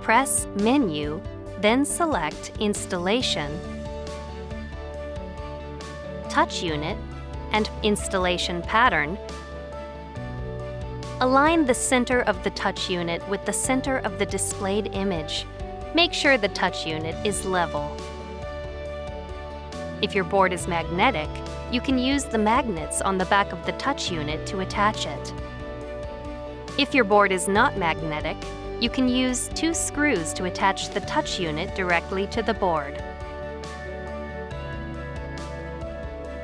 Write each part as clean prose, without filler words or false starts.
Press Menu, then select Installation, Touch Unit, and Installation Pattern. Align the center of the touch unit with the center of the displayed image. Make sure the touch unit is level. If your board is magnetic, you can use the magnets on the back of the touch unit to attach it. If your board is not magnetic, you can use 2 screws to attach the touch unit directly to the board.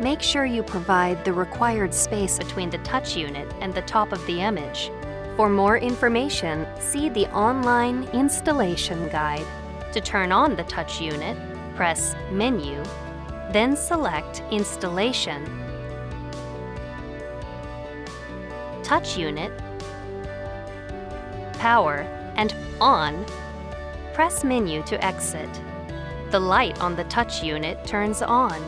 Make sure you provide the required space between the touch unit and the top of the image. For more information, see the online installation guide. To turn on the touch unit, press Menu, then select Installation, Touch Unit, Power, and On. Press Menu to exit. The light on the touch unit turns on.